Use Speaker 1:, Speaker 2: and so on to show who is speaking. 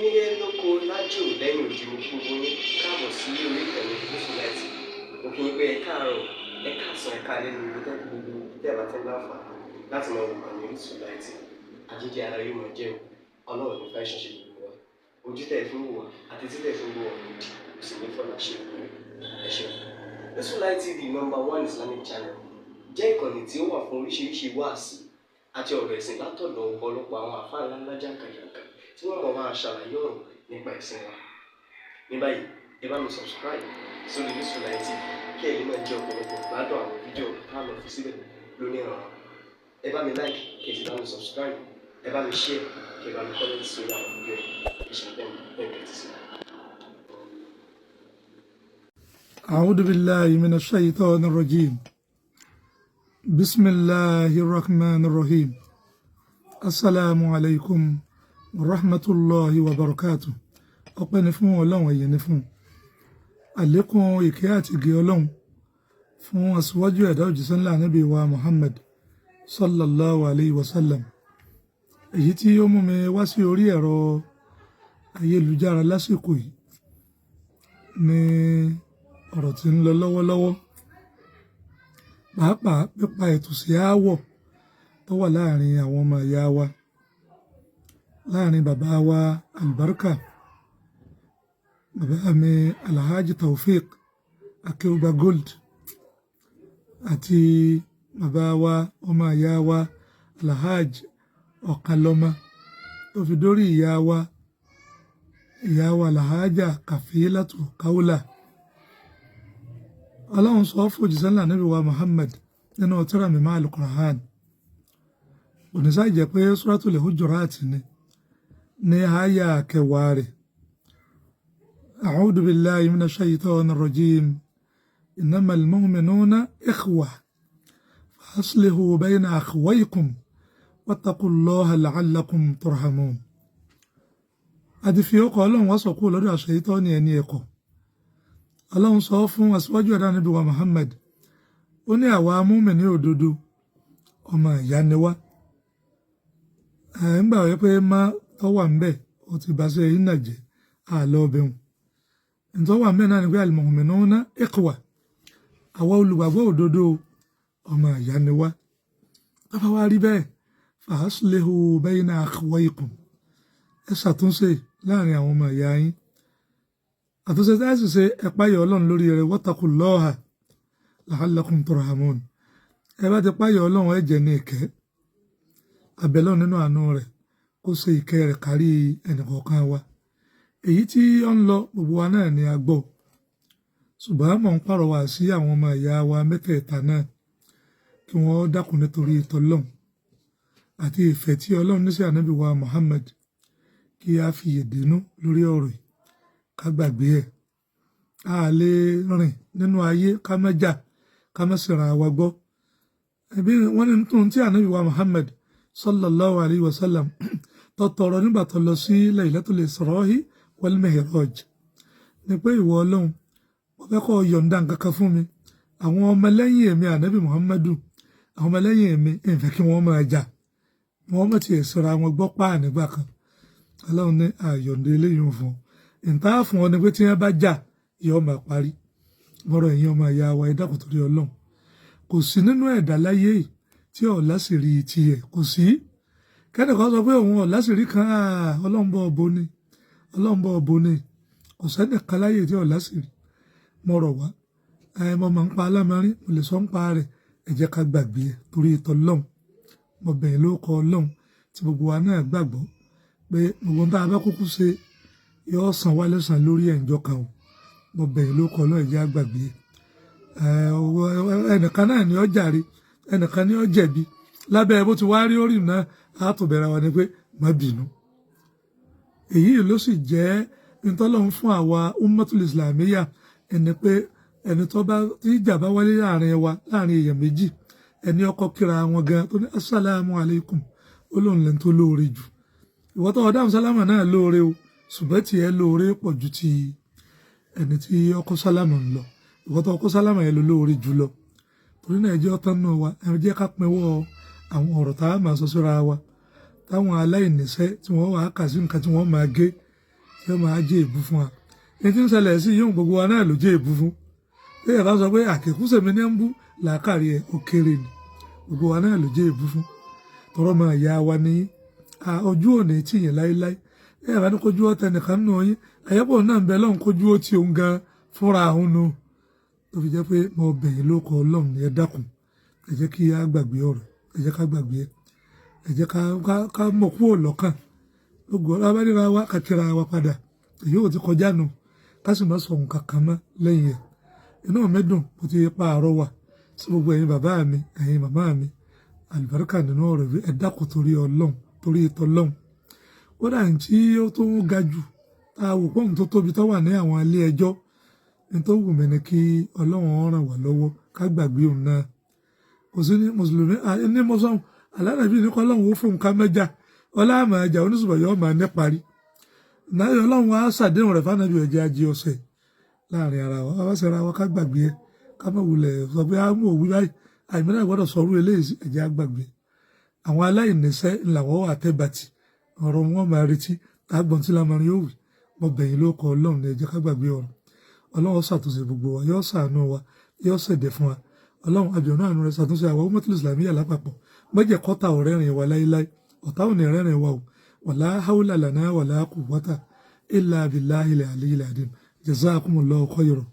Speaker 1: nílé lóko lájò lẹ́yìn òdì mo kí gbogbo yín káàbọ̀ sí orí ìkànnì Muslimite mo kí yín pé ẹ káàárọ̀ ẹ káàsán ẹ káalẹ́ ní ibi tẹ́lẹ̀ gbogbo tẹ́ bá tẹ́ láǹfààní láti máa wò ìkànnì Muslimite àjíjẹ ara yóò máa jẹun ọlọ́run ní fẹ́ ṣẹṣẹ gbogbo wa ojú tẹ̀ fún wò wá àti títẹ̀ fún wò wá lòdì kò sì ní fọ́nà ṣe ẹ ṣeun. Muslimite TV #1 Islamic channel jẹ́ ìkànnì tí ó wà fún oríṣiríṣi wáàsí àti ọ̀rọ̀ ẹ̀sìn látọ̀dọ̀ ọ̀pọ̀lọpọ̀ àwọn àfáà ńláńlá jàǹkàjàǹkà tí wọ́n mọ̀ máa ṣàlàyé ọ̀rọ̀ nípa ẹ̀sìn wa. Ní báyìí ẹ bá mi subscribe sórí Muslimite TV kí ẹ lè máa jẹ ọ̀pọ̀lọpọ̀ gbádùn àwọn fídíò táwọn fi síbẹ̀ lónìí ọ̀rọ̀. Ẹ bá mi like kí ẹ sì bá mi subscribe, ẹ bá mi share kí ẹ bá mi comment sórí àwọn fídíò yìí kí ṣe bẹ́ẹ̀ bẹ́ẹ̀ ti sí.
Speaker 2: أعوذ بالله من الشيطان الرجيم بسم الله الرحمن الرحيم السلام عليكم ورحمة الله وبركاته ọpẹ́ ni fún Ọlọ́run èyí ni fún àlékún ìkẹ́ àti ìgẹ́ Ọlọ́run fún aṣíwájú ẹ̀dá òjíṣẹ́ ńlá Ànábì wa Muhammad sallallahu alayhi wa sallam èyí tí ó mú mi wá sí orí ẹ̀rọ ayélujára lásìkò yìí ní ọ̀rọ̀ tí ń lọ lọ́wọ́lọ́wọ́ pàápàá pípa ètò sí aáwọ̀ tó wà láàrin àwọn ọmọ ìyá wa láàrin bàbá wa albarka bàbá mi alhaji taofik akéwùgbà gold àti bàbá wa ọmọ ìyá wa alhaji ọ̀kanlọ́mọ tó fi dórí ìyá wa alhaja kàfílàtù Kaola. Ọlọ́run sọ fún òjíṣẹ́ ńlá Ànábì wa Muhammad nínú tírà mímọ́ al-Qur'an kò ní sáà jẹ́ pé Suratul Hujurat ní àyà kẹwàá rẹ̀ a'udhu billahi minash shaytanir rajim innamal mu'minuna ikhwa fa aslihu bayna akhwaykum wattaqullaha la'allakum turhamun. àti fi ọkọ̀ Ọlọ́run wá sọ̀kú lọ́dọ̀ àṣeyítọ́ ní ẹni ẹ̀kọ́. Ọlọ́run sọ fún aṣíwájú ẹ̀dá Ànábì wa Muhammad ó ní àwa mùmínì òdodo ọmọ ìyá ni wá. ń gbà wí pé má tó wà ń bẹ̀ ó ti bá ṣe yín nàjẹ́ àlọ́ ọbẹ̀ wọn. ǹtọ́ wà ń bẹ̀ náà ni pé al-mu'minuna ikhwa àwa olùgbàgbọ́ òdodo ọmọ ìyá ni wá. bàbá wa rí bẹ́ẹ̀ fa aslihu bayna akhwaykum ẹ ṣàtúnṣe láàrin àwọn ọmọ ìyá yín. àtúnṣe tí a sì ṣe ẹ̀páyọ̀ Ọlọ́run lórí rẹ̀ wattaqullaha la'allakum turhamun. ẹ bá ti páyọ̀ Ọlọ́run ẹ jẹ́ ní ìkẹ́ abẹ́lọ́ nínú àánú rẹ̀ kó ṣe ìkẹ́ rẹ̀ kárí ẹnìkọ̀ọ̀kan wa. èyí tí ó ń lọ gbogbo wa náà ni a gbọ́ ṣùgbọ́n mò ń pàrọwà sí àwọn ọmọ ìyá wa mẹ́tẹ̀ẹ̀ta náà kí wọ́n dákun nítorí ìtọ́lọ́run àti ìfẹ́ tí Ọlọ́run ní sí Ànábì wa Muhammad kí a fi yèdénú lórí ọ̀rọ̀ yìí ká gbàgbé ẹ̀. a lè rìn nínú ayé ká má jà ká má sì ra wa gbọ́. ẹbí wọn ní tóun tí Ànábì wa Muhammad sallallahu alayhi wa sallam tó tọrọ nígbà tó lọ sí Laylatul Isra'i wal Mi'raj ni pé ìwọ Ọlọ́run mo fẹ́ kó yọ̀ǹda nǹkan kan fún mi àwọn ọmọlẹ́yìn èmi Ànábì Muhammadu àwọn ọmọlẹ́yìn èmi ìfẹ́ kí wọ́n máa jà wọ́n mọ̀ tí èsìra wọn gbọ́ páà nígbà kan. Ọlọ́run ní àyọ̀ǹda eléyìí fún ìta fún ọ ni pé tí wọ́n bá jà yóò máa parí. bọ́rọ̀ ẹ̀yin ọmọ ìyá wa ẹ dákun torí Ọlọ́run kò sí nínú ẹ̀dá láyé tí ò láṣìírí tiẹ̀ kò sí. kẹ́nìkan sọ pé òun ò láṣìírí kan Ọlọ́run bọ́ ọ̀bọ ni kò sẹ́nìkan láyé tí ò láṣìírí. mo rọ̀ wá mo máa ń pa alámarin mo lè sọ ń pa rẹ̀ ẹ jẹ́ ká gbàgbé ẹ̀ torí ìtọ́lọ́run mo bẹ̀yìn lórúkọ Ọlọ́run tí gbogbo wa náà gbàgbọ́ pé gbogbo tá a bá kúkú ṣe yóò san wá lẹ́san lórí ẹ̀ǹjọ́ kan o mo bẹ̀yìn lórúkọ Ọlọ́run ẹ jẹ́ á gbàgbé ẹnìkan náà ni ó jàre ẹnìkan ni ó jẹ̀bi lábẹ́ bó ti wá rí orí náà á tó bẹ̀rẹ̀ wa ni pé má bínú. èyí ló sì jẹ́ ìtọ́lọ́run fún àwa ummatul islamiyya ẹni pé ẹni tó bá tí ìjà bá wálé láàrin wa láàrin èèyàn méjì ẹni ọkọ kíra wọn gan tó ní assalamu alaikum ó lóun lẹ́ni tó lóore jù. ìwọ tó ọdáhùn sálámà náà lóore o ṣùgbọ́n tí ẹ lóore pọ̀ ju ti ẹni tí ọkọ sálámà ń lọ ìwọ tó ọkọ sálámà yẹn ló lóore jù lọ. torí náà ẹ jẹ́ ọtán náà wa ẹ jẹ́ ká pinwọ́ àwọn ọ̀rọ̀ tá a máa sọ síra wa táwọn aláìníṣẹ́ tí wọ́n wà á kà sí nǹkan tí wọ́n máa gé fẹ́ máa jẹ́ èbú fún wa ẹni tí ń ṣẹlẹ̀ sí yóò gbogbo wa náà ló jẹ́ èbú fún bí ẹ bá sọ pé àkẹ́kùsẹ̀mí ní ń bú làákàrí ẹ̀ ó kéré ni gbogbo wa náà ló jẹ́ èbú fún tọrọ máa yá wa ní ojú òní tí yẹn láéláé ẹ bá ní kojú ọ̀tẹ̀ nìkan nù yín àyẹ́pọ̀ náà ń bẹ lọ́hùn kojú ó ti òun gan fúnra òun nù tó fi jẹ́ pé mo bẹ̀yìn lóko ọlọ́run ẹ dákun ẹ jẹ́ kí á gbàgbé ọ̀rọ̀ ẹ jẹ́ ká gbàgbé ẹ jẹ́ ká mọ̀ kúrò lọ́kàn gbogbo abáríra wa kàkíra wa padà èyí ò ti kọjá nù ká sì má sọ nǹkan kan mọ́ lẹ́yìn ẹ̀ inú mi dùn mo ti pa àárọ̀ wà sí gbogbo ẹ̀yin bàbá mi ẹ̀yin màmá mi àlùbáríkà nínú ọ̀rọ̀ bí ẹ dákun torí ọlọ́run torí ìtọ́ ọlọ́run ó dà ní tí ó tó ga jù tá a wò pọ́ùn tó tóbi tó wà ní àwọn ilé ẹjọ́ ní tó wù mí ni kí ọlọ́run ràn wá lọ́wọ́ ká gbàgbé òun náà kò sí ní mùsùlùmí ní mọ́sán alánàbí ní kọ́ ọlọ́run ó fún nǹkan mẹ́jà ọlọ́àmọ̀ ẹja oníṣùbọ̀ yóò máa ní parí náà ọlọ́run á ṣàdéhùn rẹ̀ fánàbí ẹ̀jẹ̀ ajé ọ̀sẹ̀ láàrin ara wa wá sẹ́ra wa ká gbàgbé ẹ ká má wulẹ̀ sọ pé á mú òwú báyìí àìmọ́ náà gbọ́dọ̀ sọ̀rọ̀ eléyìí ẹ̀jẹ̀ á gbàgbé àwọn aláìníṣẹ́ làwọn wà tẹ́bàtì ọ̀rọ̀ wọn máa retí àgbọ̀n tí lamọ̀rin yóò wì mo bẹ̀yìn ló kọ ọlọ́run ẹ̀jẹ̀ ká gbàgbé ọ̀rọ̀ ọlọ́run ṣàtúnṣe gbogbo wa yóò ṣàánú wa yóò ṣẹ̀dẹ̀ fún wa ọlọ́run àbíọ̀nù àánú rẹ̀ ṣàtúnṣe àwọn ummatul islamiyya lápapọ̀ mọ́jẹ̀ kọ́ta ọ̀rẹ́rìn wa láíláí ọ̀tá ò ní rẹ́rìn wa o wala hawla lana wala quwwata illa billahil aliyyil azim jazakumullahu khairan.